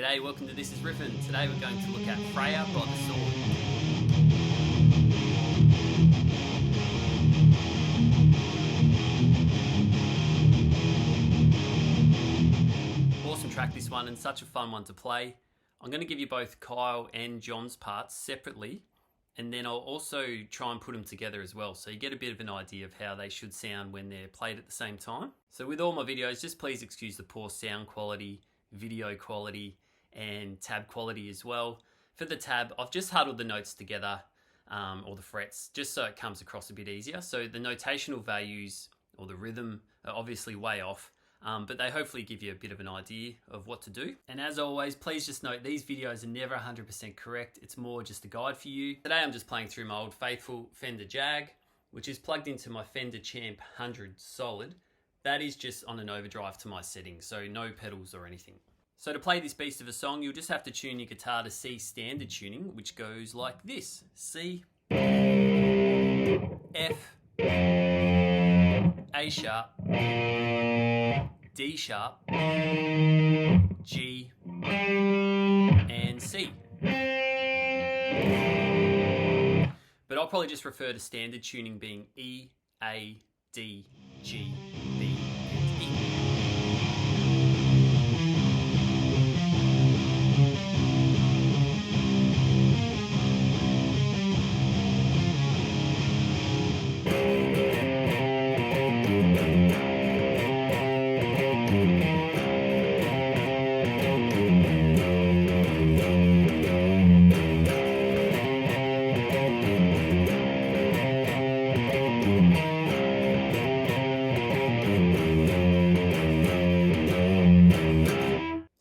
G'day, welcome to This Is Riffin'. Today we're going to look at Freya by the Sword. Awesome track this one, and such a fun one to play. I'm going to give you both Kyle and John's parts separately, and then I'll also try and put them together as well, so you get a bit of an idea of how they should sound when they're played at the same time. So with all my videos, just please excuse the poor sound quality, video quality, and tab quality as well. For the tab, I've just huddled the notes together, or the frets, just so it comes across a bit easier. So the notational values or the rhythm are obviously way off, but they hopefully give you a bit of an idea of what to do. And as always, please just note these videos are never 100% correct. It's more just a guide for you. Today I'm just playing through my old faithful Fender Jag, which is plugged into my Fender Champ 100 Solid. That is just on an overdrive to my settings, so no pedals or anything. So to play this beast of a song, you'll just have to tune your guitar to C standard tuning, which goes like this: C, F, A sharp, D sharp, G, and C. But I'll probably just refer to standard tuning being E, A, D, G, B, and E.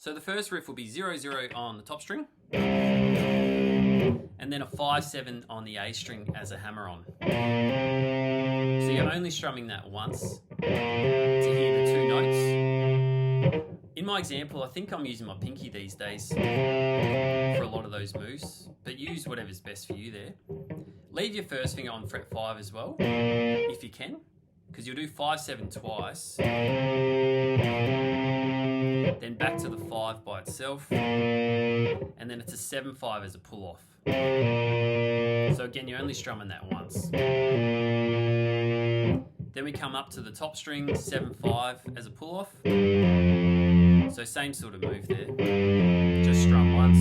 So the first riff will be 0-0 on the top string, and then a 5-7 on the A string as a hammer-on. So you're only strumming that once to hear the two notes. In my example, I think I'm using my pinky these days for a lot of those moves, but use whatever's best for you there. Leave your first finger on fret 5 as well, if you can, because you'll do 5-7 twice, then back to the 5 by itself, and then it's a 7-5 as a pull-off. So again, you're only strumming that once. Then we come up to the top string, 7-5 as a pull-off. So same sort of move there, just strum once,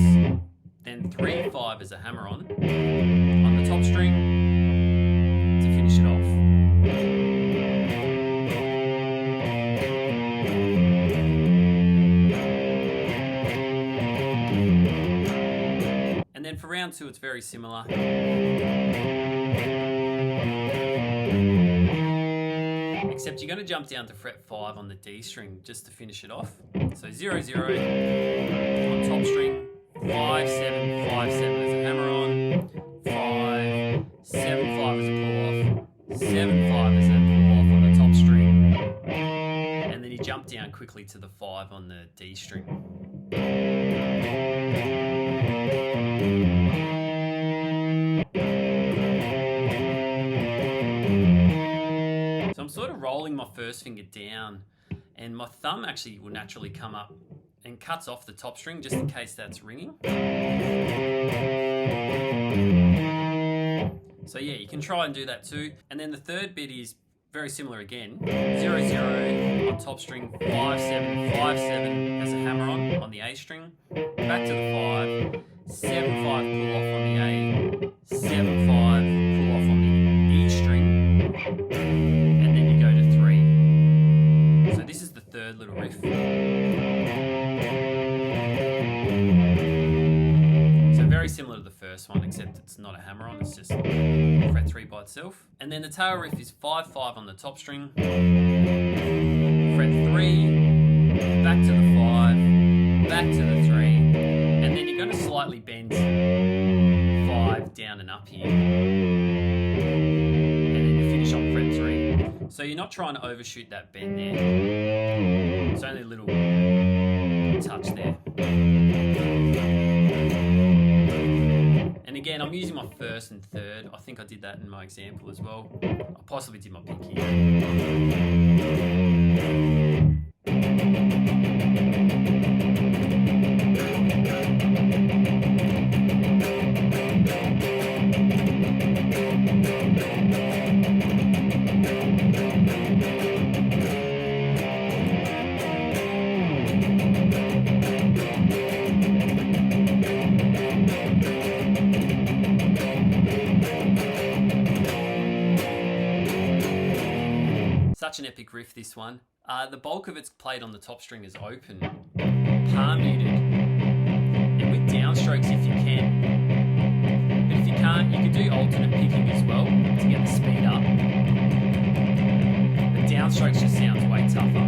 then 3-5 as a hammer-on the top string to finish it off. And then for round 2, it's very similar. Except you're going to jump down to fret 5 on the D string just to finish it off. So 0-0 on top string, 5-7, 5-7 as a hammer-on, 5, 7-5 as a pull-off, 7-5 as a pull-off on the top string, and then you jump down quickly to the 5 on the D string. So I'm sort of rolling my first finger down, and my thumb actually will naturally come up and cuts off the top string just in case that's ringing. So yeah, you can try and do that too. And then the third bit is very similar again. 0-0 on top string, 5-7, 5-7 as a hammer-on the A string, back to the 5, 7-5 pull-off on the A, 7-5 pull-off on the E string, and then you go to 3. So this is the third little riff. So very similar to the first one, except it's not a hammer-on, it's just fret 3 by itself. And then the tail riff is 5-5 on the top string, fret 3, back to the 5, back to the 3, and then you're going to slightly bend 5 down and up here, and then you finish on fret 3. So you're not trying to overshoot that bend there, it's only a little touch there. And again, I'm using my first and third. I think I did that in my example as well. I possibly did my pinky. Such an epic riff, this one. The bulk of it's played on the top string is open, palm muted, and with downstrokes if you can. But if you can't, you can do alternate picking as well to get the speed up. But downstrokes just sounds way tougher.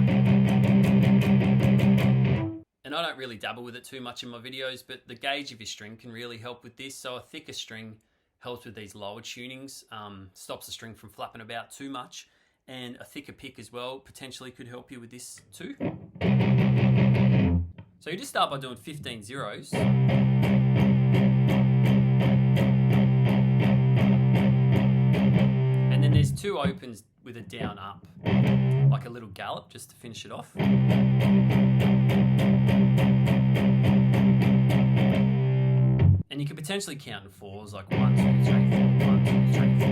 And I don't really dabble with it too much in my videos, but the gauge of your string can really help with this. So a thicker string helps with these lower tunings, stops the string from flapping about too much. And a thicker pick as well potentially could help you with this too. So you just start by doing 15 zeros. And then there's 2 opens with a down up, like a little gallop just to finish it off. And you can potentially count in 4s, like 1, 2, 3, 4, 1, 2, 3, 4.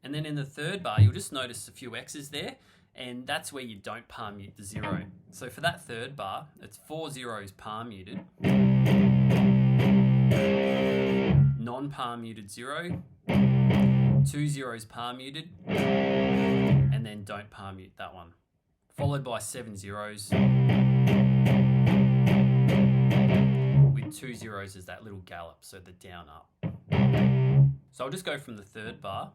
And then in the third bar, you'll just notice a few X's there, and that's where you don't palm mute the 0. So for that third bar, it's 4 zeros palm muted, non-palm muted 0, 2 zeros palm muted, and then don't palm mute that one. Followed by 7 zeros, with 2 zeros as that little gallop, so the down up. So I'll just go from the third bar.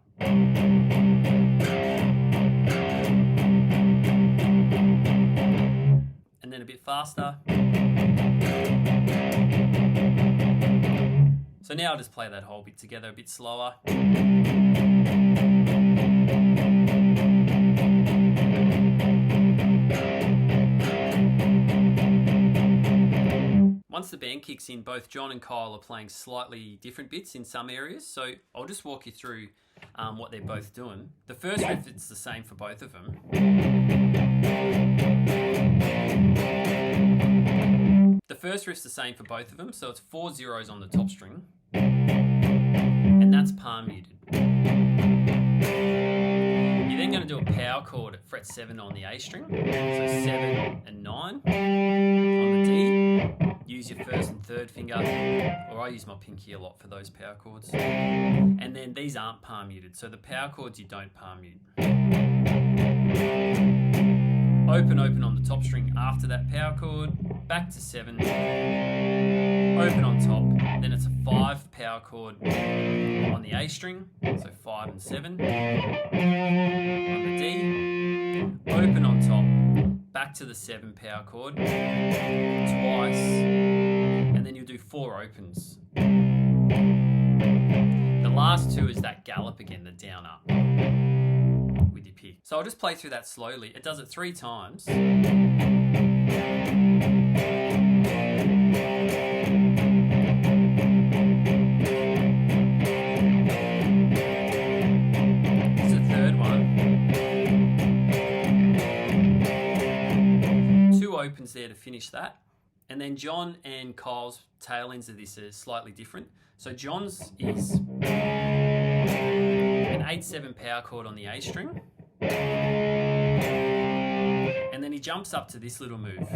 And then a bit faster. So now I'll just play that whole bit together a bit slower. Once the band kicks in, both John and Kyle are playing slightly different bits in some areas, so I'll just walk you through what they're both doing. The first riff, it's the same for both of them. The first riff's the same for both of them, so it's 4 zeros on the top string, and that's palm muted. You're then going to do a power chord at fret 7 on the A string, so 7 and 9 on the D. Use your first and third finger, or I use my pinky a lot for those power chords. And then these aren't palm muted, so the power chords you don't palm mute. Open, open on the top string after that power chord, back to 7, open on top, then it's a 5 power chord on the A string, so 5 and 7, on the D, open on top, back to the 7 power chord, twice, and then you'll do 4 opens. The last 2 is that gallop again, the down up with your pick. So I'll just play through that slowly. It does it 3 times. It's the third one. 2 opens there to finish that. And then John and Kyle's tail ends of this are slightly different. So John's is an 8-7 power chord on the A string. And then he jumps up to this little move.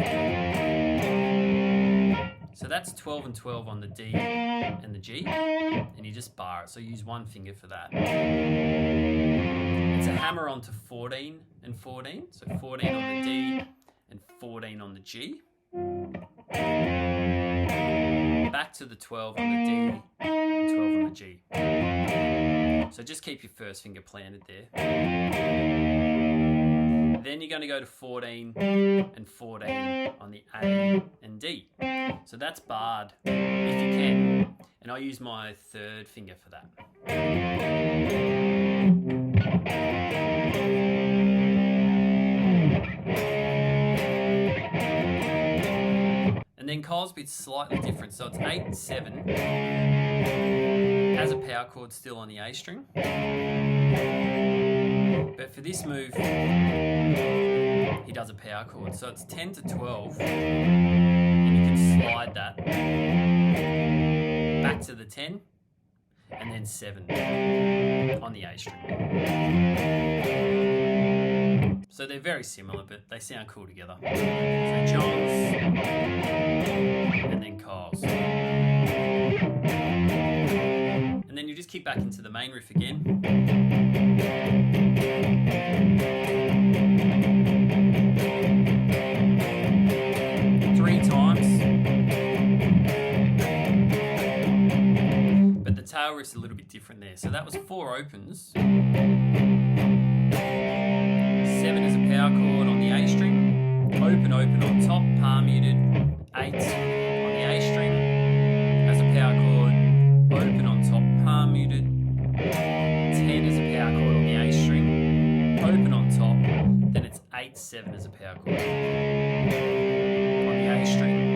So that's 12 and 12 on the D and the G. And you just bar it. So use one finger for that. It's a hammer onto 14 and 14. So 14 on the D and 14 on the G. Back to the 12 on the D and 12 on the G. So just keep your first finger planted there. Then you're going to go to 14 and 14 on the A and D. So that's barred if you can. And I use my third finger for that. And then Kyle's bit's slightly different, so it's 8-7, has a power chord still on the A string. But for this move, he does a power chord, so it's 10 to 12, and you can slide that back to the 10, and then 7 on the A string. So they're very similar, but they sound cool together. So John's, and then Kyle's. And then you just kick back into the main riff again. tail riff's a little bit different there. So that was 4 opens, 7 as a power chord on the A string, open on top, palm muted, 8 on the A string as a power chord, open on top, palm muted, 10 as a power chord on the A string, open on top, then it's 8, 7 as a power chord on the A string.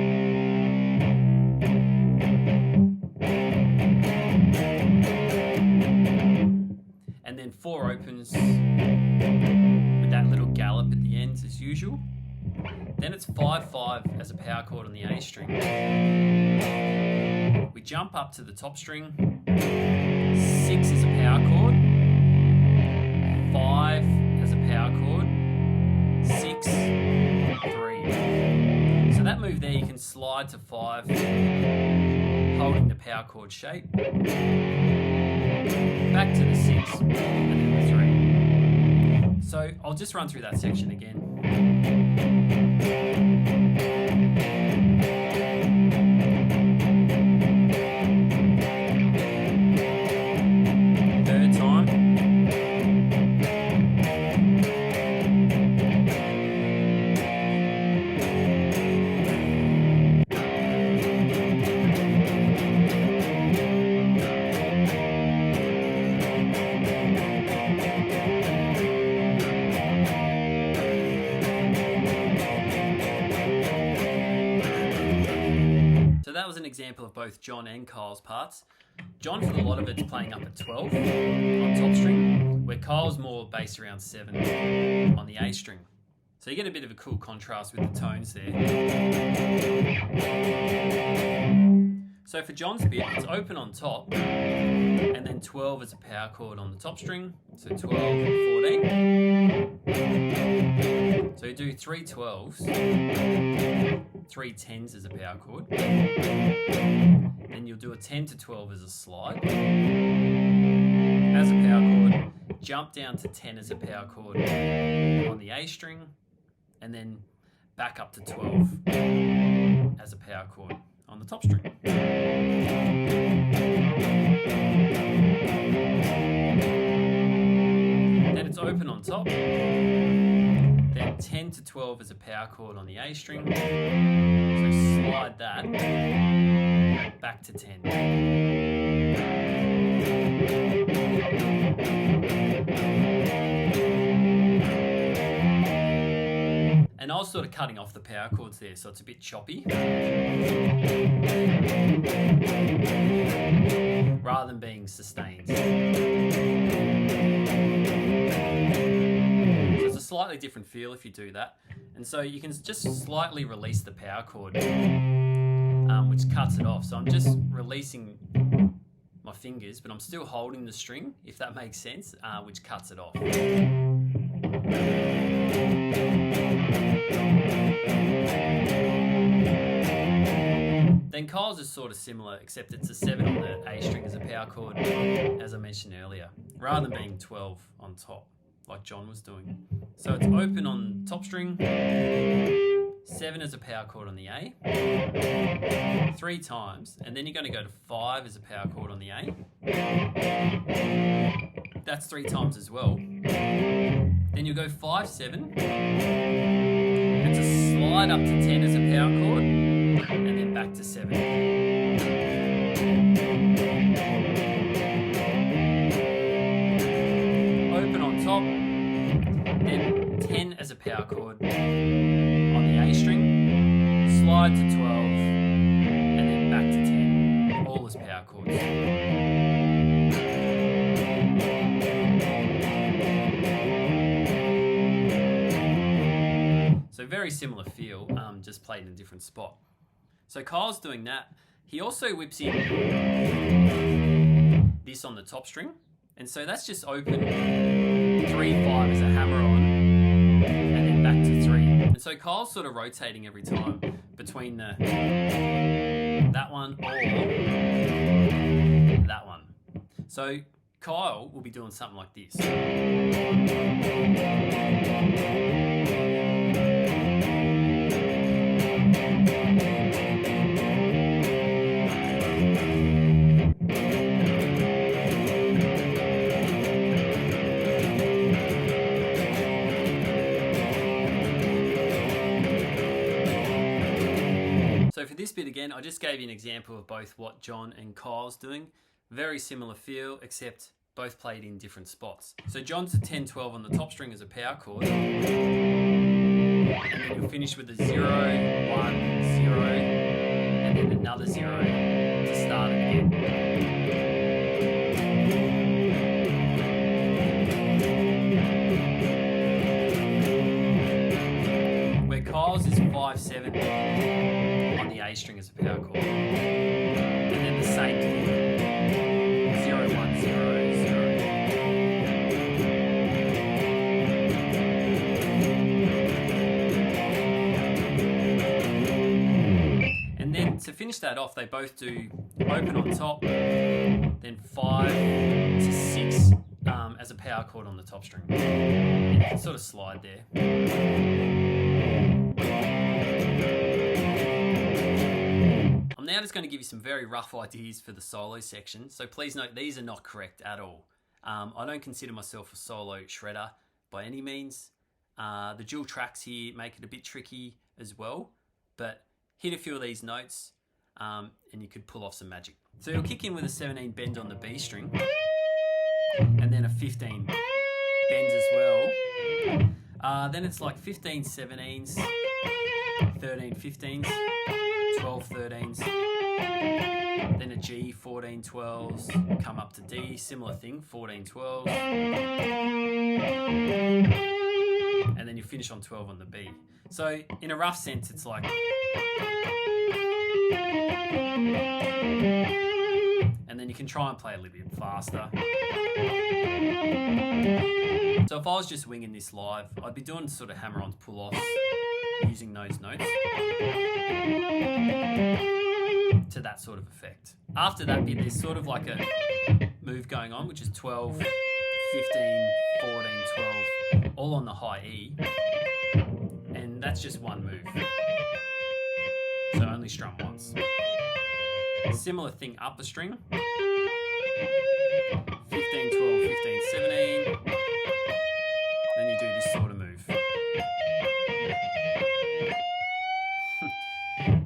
And then 4 opens with that little gallop at the ends as usual. Then it's 5, 5 as a power chord on the A string. We jump up to the top string, 6 as a power chord, 5 as a power chord, 6, 3. So that move there you can slide to 5, holding the power chord shape, back to the 6, and then the 3. So I'll just run through that section again. Third time. So that was an example of both John and Kyle's parts. John, for a lot of it's playing up at 12 on top string, where Kyle's more based around 7 on the A string. So you get a bit of a cool contrast with the tones there. So for John's bit, it's open on top, and then 12 as a power chord on the top string. So 12, 14. So you do 3 12s, 3 10s as a power chord. Then you'll do a 10 to 12 as a slide as a power chord. Jump down to 10 as a power chord on the A string, and then back up to 12 as a power chord on the top string. Then it's open on top, then 10 to 12 as a power chord on the A string, so slide that back to 10. And I was sort of cutting off the power chords there, so it's a bit choppy. Rather than being sustained. So it's a slightly different feel if you do that. And so you can just slightly release the power chord, which cuts it off. So I'm just releasing my fingers, but I'm still holding the string, if that makes sense, which cuts it off. Then Kyle's is sort of similar, except it's a 7 on the A string as a power chord, as I mentioned earlier, rather than being 12 on top, like John was doing. So it's open on top string, 7 as a power chord on the A, 3 times, and then you're going to go to 5 as a power chord on the A. That's 3 times as well. Then you'll go 5, 7, and to slide up to 10 as a power chord, and then back to 7. Open on top, then 10 as a power chord on the A string, slide to 12, and then back to 10, all as power chords. So very similar feel, just played in a different spot. So Kyle's doing that. He also whips in this on the top string. And so that's just open, 3, 5 as a hammer on, and then back to 3. And so Kyle's sort of rotating every time between that one or that one. So Kyle will be doing something like this. So for this bit again, I just gave you an example of both what John and Kyle's doing. Very similar feel, except both played in different spots. So John's a 10-12 on the top string as a power chord. And then you'll finish with a 0, 1, 0, and then another 0 to start it again. Where Kyle's is 5-7 on the A string as a power chord. And then the same thing. 0, 1, 0, 0. And then to finish that off, they both do open on top, then 5 to 6 as a power chord on the top string. And you can sort of slide there. I'm now just going to give you some very rough ideas for the solo section. So please note, these are not correct at all. I don't consider myself a solo shredder by any means. The dual tracks here make it a bit tricky as well, but hit a few of these notes and you could pull off some magic. So you'll kick in with a 17 bend on the B string and then a 15 bend as well. Then it's like 15 17s, 13 15s, 12 13s, then a G, 14 12s, come up to D, similar thing, 14 12s, and then you finish on 12 on the B. So in a rough sense, it's like, and then you can try and play a little bit faster. So if I was just winging this live, I'd be doing sort of hammer-ons, pull-offs, using those notes to that sort of effect. After that bit, there's sort of like a move going on, which is 12, 15, 14, 12, all on the high E. And that's just one move. So only strum once. Similar thing up the string. 15, 12, 15, 17. Then you do this sort of move.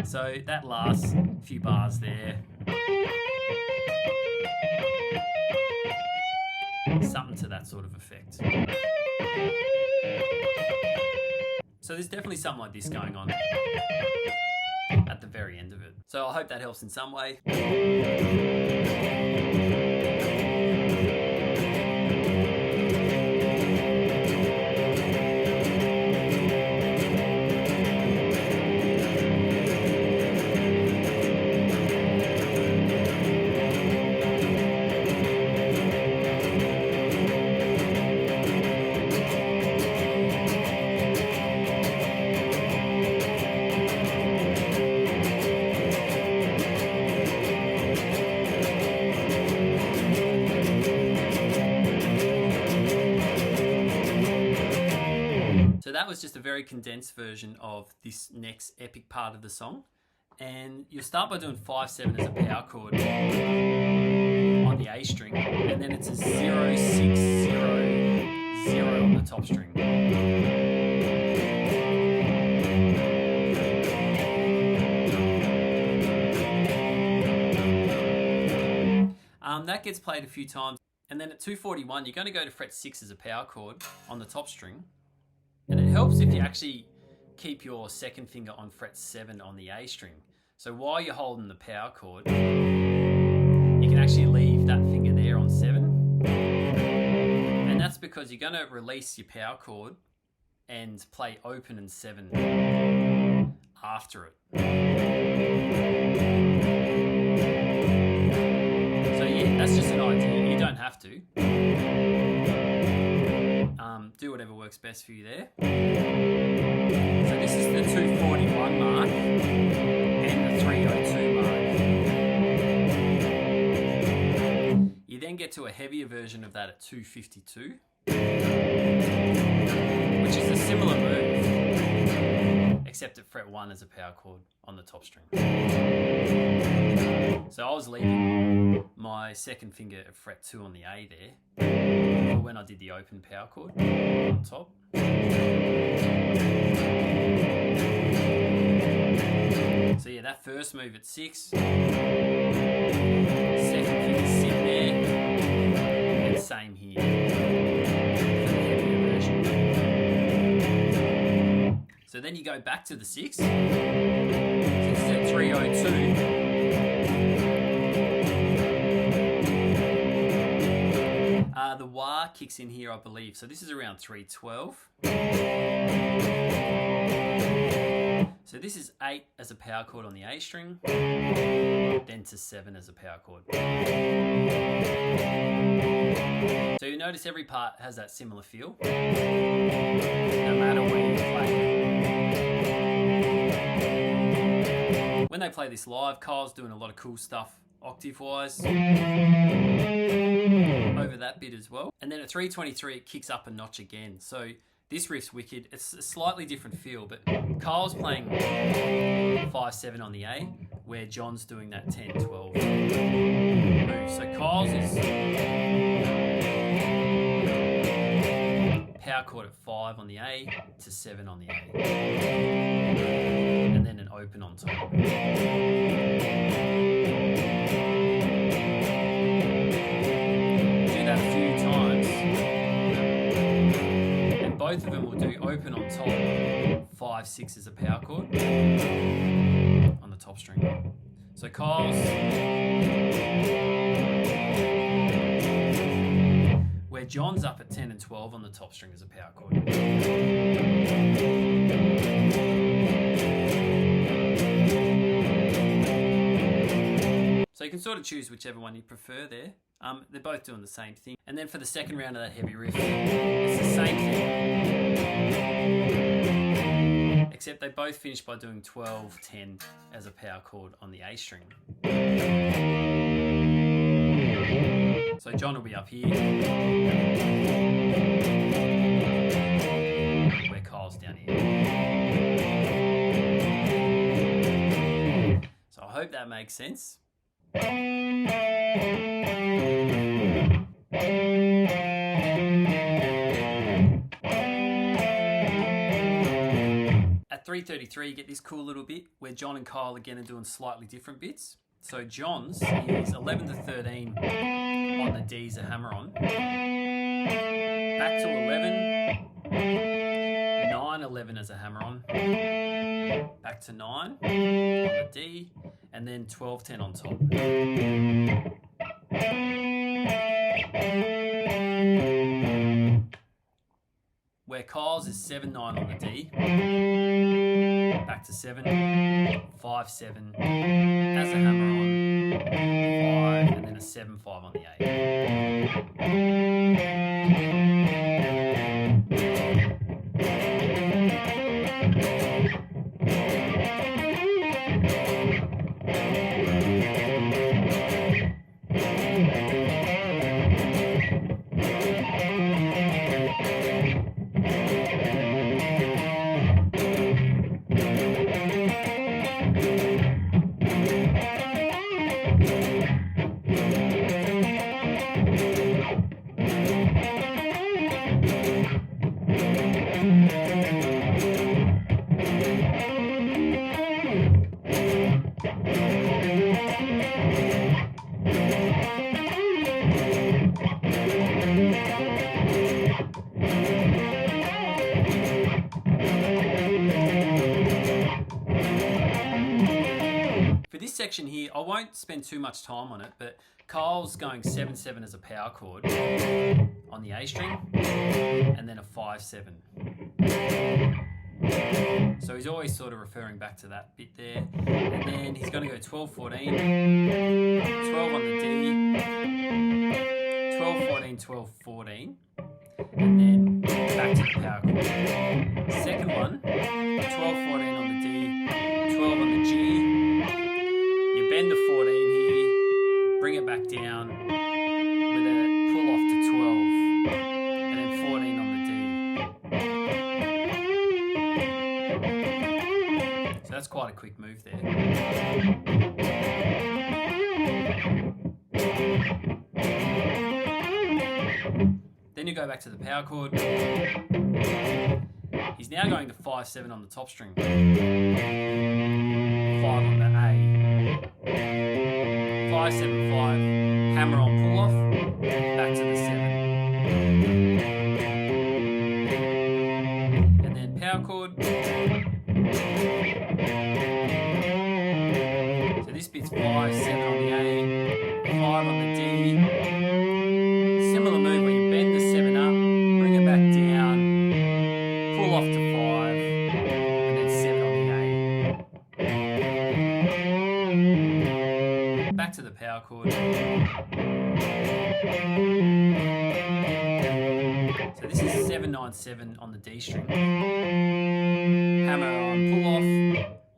So that last few bars there. Something to that sort of effect. So there's definitely something like this going on at the very end of it. So I hope that helps in some way. So that was just a very condensed version of this next epic part of the song. And you'll start by doing 5-7 as a power chord on the A string, and then it's a 0, 6, 0, 0 on the top string. That gets played a few times. And then at 241, you're going to go to fret 6 as a power chord on the top string. And it helps if you actually keep your second finger on fret 7 on the A string. So while you're holding the power chord, you can actually leave that finger there on 7. And that's because you're going to release your power chord and play open and 7 after it. So yeah, that's just an idea. You don't have to. Do whatever works best for you there. So this is the 241 mark and the 302 mark. You then get to a heavier version of that at 252, which is a similar move, except at fret 1 as a power chord on the top string. So I was leaving my second finger at fret 2 on the A there when I did the open power chord on top. So yeah, that first move at 6. Second finger sit there. And same here. For the heavier version. So then you go back to the 6. So this is at 302. The wah kicks in here, I believe. So this is around 312. So this is 8 as a power chord on the A string, then to 7 as a power chord. So you notice every part has that similar feel, no matter where you play. When they play this live, Kyle's doing a lot of cool stuff octave-wise over that bit as well. And then at 323, it kicks up a notch again. So this riff's wicked. It's a slightly different feel, but Kyle's playing 5-7 on the A, where John's doing that 10-12 move. So Kyle's is power chord at 5 on the A to 7 on the A. And then an open on top. Both of them will do open on top, 5-6 as a power chord on the top string. So Kyle's, where John's up at 10 and 12 on the top string as a power chord. So you can sort of choose whichever one you prefer there. They're both doing the same thing. And then for the second round of that heavy riff, it's the same thing. Except they both finish by doing 12-10 as a power chord on the A string. So John will be up here, where Kyle's down here. So I hope that makes sense. At 333, you get this cool little bit where John and Kyle again are doing slightly different bits. So John's is 11 to 13 on the D as a hammer on. Back to 11, 9-11 as a hammer on. Back to 9 on the D, and then 12-10 on top. Where Kyle's is 7-9 on the D, back to 7, 5-7 as a hammer on, 5, and then a 7-5 on the A. Section here, I won't spend too much time on it, but Kyle's going 7-7 as a power chord on the A string, and then a 5-7. So he's always sort of referring back to that bit there, and then he's going to go 12-14, 12 on the D, 12-14, 12-14, and then back to the power chord. Second one, 12-14 on the D, 12 on the G. You bend to 14 here, bring it back down with a pull off to 12, and then 14 on the D. So that's quite a quick move there. Then you go back to the power chord. He's now going to 5-7 on the top string, 5 on the A. 5, 7, 5, hammer on pull off, back to the 7. And then power chord. So this bit's 5, 7 on the A, 5 on the D. Similar move where you bend the 7 up, bring it back down, pull off to 5, and then 7 on the A. Back to the power chord. So this is 7, 9, 7 on the D string. Hammer on pull off,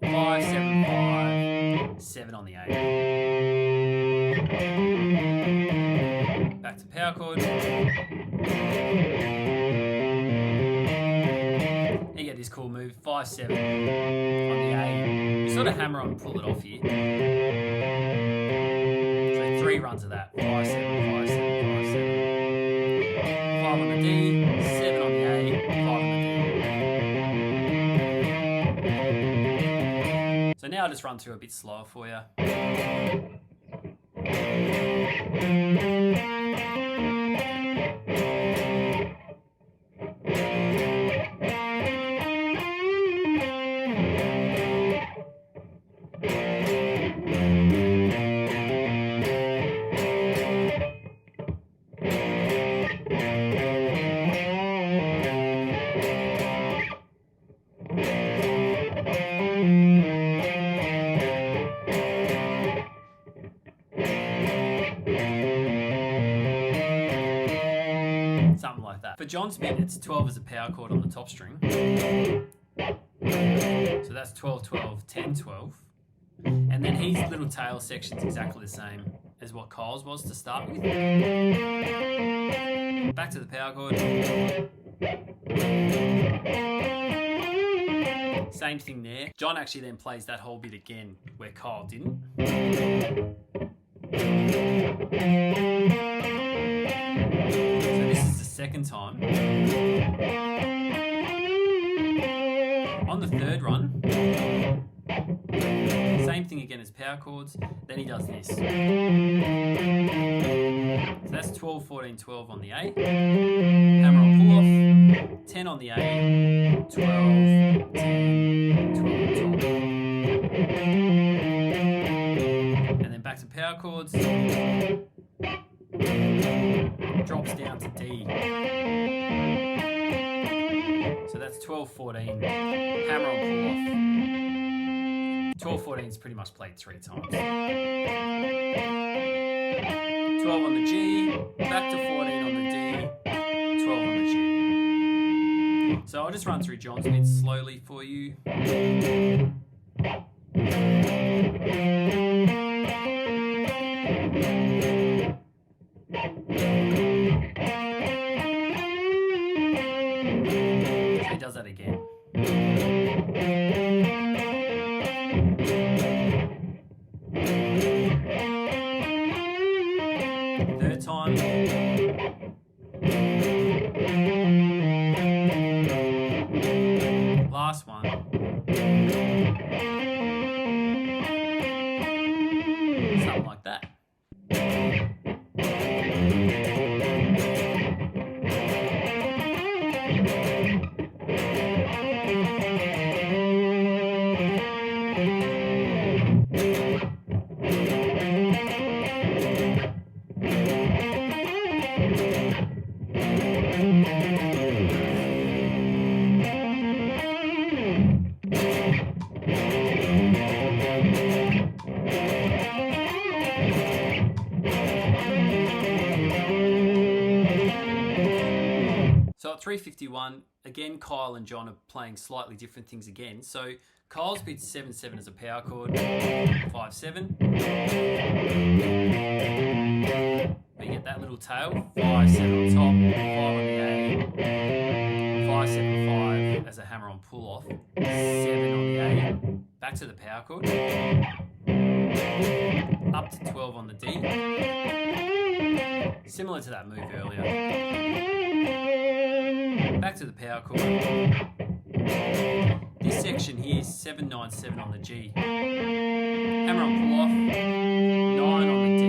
5, 7, 5, 7 on the A. Back to power chord. You get this cool move, 5, 7 on the A. You sort of hammer on and pull it off here. So 3 runs of that, 5, 7, 5, 7, 5, 7. 5 on the D, 7 on the A, 5 on the D. So now I'll just run through a bit slower for you. Something like that. For John's bit, it's 12 as a power chord on the top string. So that's 12, 12, 10, 12. And then his little tail section's exactly the same as what Kyle's was to start with. Back to the power chord. Same thing there. John actually then plays that whole bit again where Kyle didn't. So this is the second time. On the third run, same thing again as power chords, then he does this. So that's 12, 14, 12 on the A, hammer on pull off, 10 on the A, 12, 10, 12, 12. And then back to power chords, drops down to D. So that's 12, 14, hammer on pull off. 12, 14 is pretty much played 3 times. 12 on the G, back to 14 on the D, 12 on the G. So I'll just run through John's bit slowly for you. He does that again. Third time. Last one. Something like that. So at 351, again, Kyle and John are playing slightly different things again. So Kyle's beats 7-7 as a power chord, 5-7. We get that little tail, 5-7 on top, 5 on the A, 5-7-5 as a hammer on pull off, 7 on the A, back to the power chord, up to 12 on the D, similar to that move earlier. Back to the power chord. This section here is 7-9-7 on the G. Hammer on pull off, 9 on the D,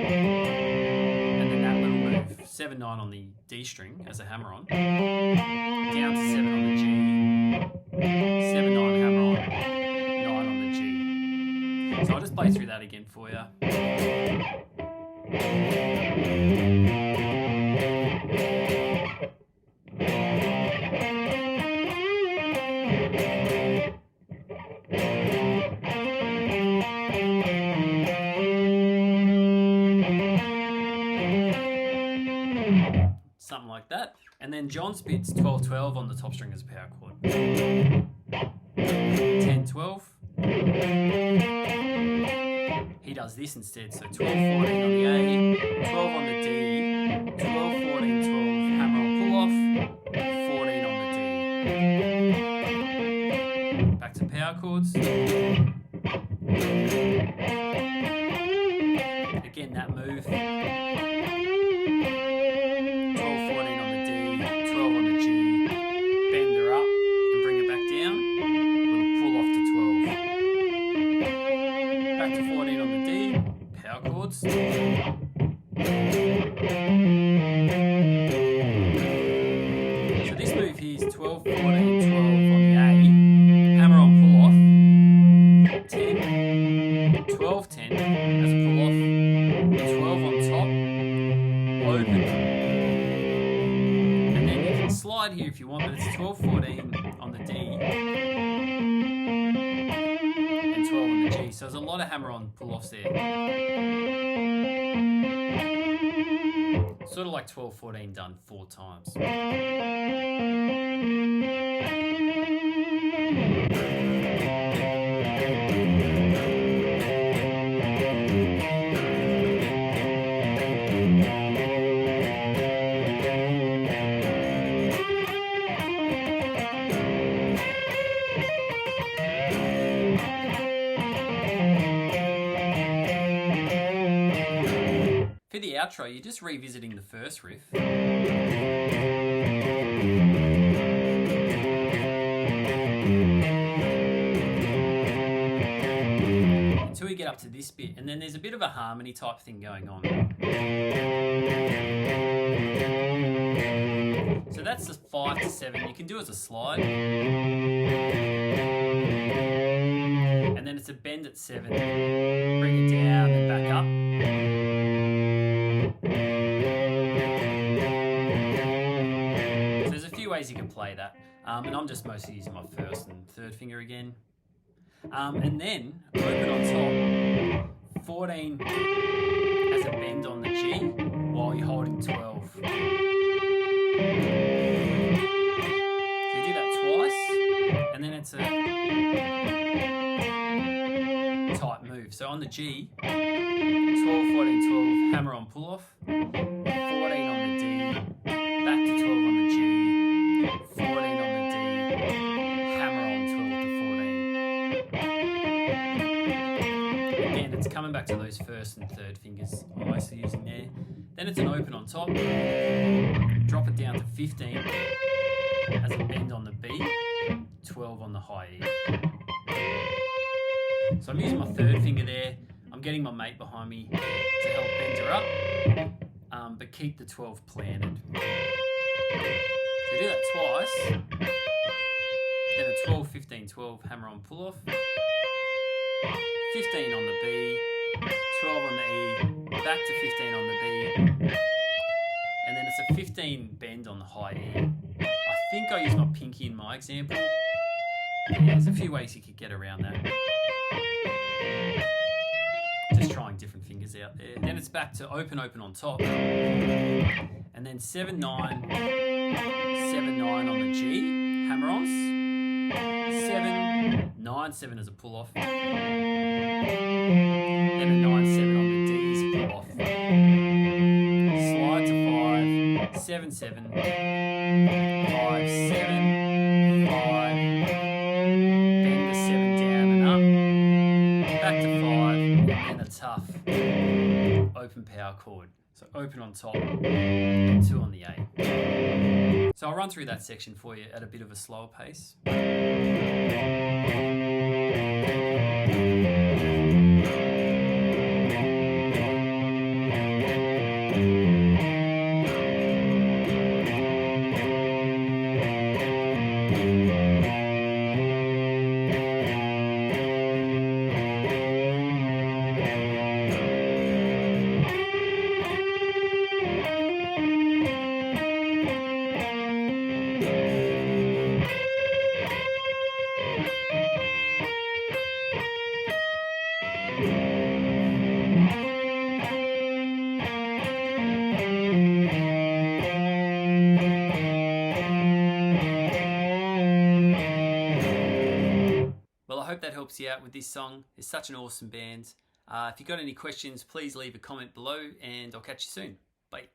And then that little move, 7-9 on the D string as a hammer on, down to 7 on the G, 7-9 hammer on, 9 on the G. So I'll just play through that again for you. Something like that. And then John spits 12-12 on the top string as a power chord. 10-12. He does this instead, so 12-14 on the A, 12 on the D, 12-14-12 hammer on pull off, 14 on the D. Back to power chords. Again, that move. 12-14 on the D, 12 on the G, bend her up and bring it back down. Little pull off to 12. Back to 14 on the D, power chords. So this move here is 12-14-12 on the A, hammer on pull off, 10, 12-10 as a pull off, 12 on top, open. And then you can slide here if you want, but it's 12-14 on the D and 12 on the G. So there's a lot of hammer on pull offs there. Sort of like 12-14 done 4 times. For the outro, you're just revisiting the first riff. Until we get up to this bit, and then there's a bit of a harmony type thing going on. So that's the 5 to 7. You can do it as a slide. And then it's a bend at 7. Bring it down and back up. Ways you can play that, and I'm just mostly using my first and third finger again, and then open on top, 14 as a bend on the G while you're holding 12. So you do that twice, and then it's a tight move. So on the G, 12-14-12 hammer on pull off, 14 on the D, back to 12 on the G, 14 on the D, hammer on 12 to 14. Again, it's coming back to those first and third fingers I'm mostly using there. Then it's an open on top, drop it down to 15 as a bend on the B, 12 on the high E. So I'm using my third finger there. I'm getting my mate behind me to help bend her up, but keep the 12 planted. So do that twice, then a 12-15-12 hammer on pull off, 15 on the B, 12 on the E, back to 15 on the B, and then it's a 15 bend on the high E. I think I used my pinky in my example. Yeah, there's a few ways you could get around that. Just trying different fingers out there. Then it's back to open on top, and then 7-9, 7-9 on the G, hammer-ons, 7-9-7 as a pull-off, then a 9-7 on the D as a pull-off, slide to 5, 7-7, 5-7, 5, bend the 7 down and up, back to 5, and a tough open power chord. So open on top and 2 on the A. So I'll run through that section for you at a bit of a slower pace. hope that helps you out with this song. It's such an awesome band. If you've got any questions, please leave a comment below and I'll catch you soon. Bye.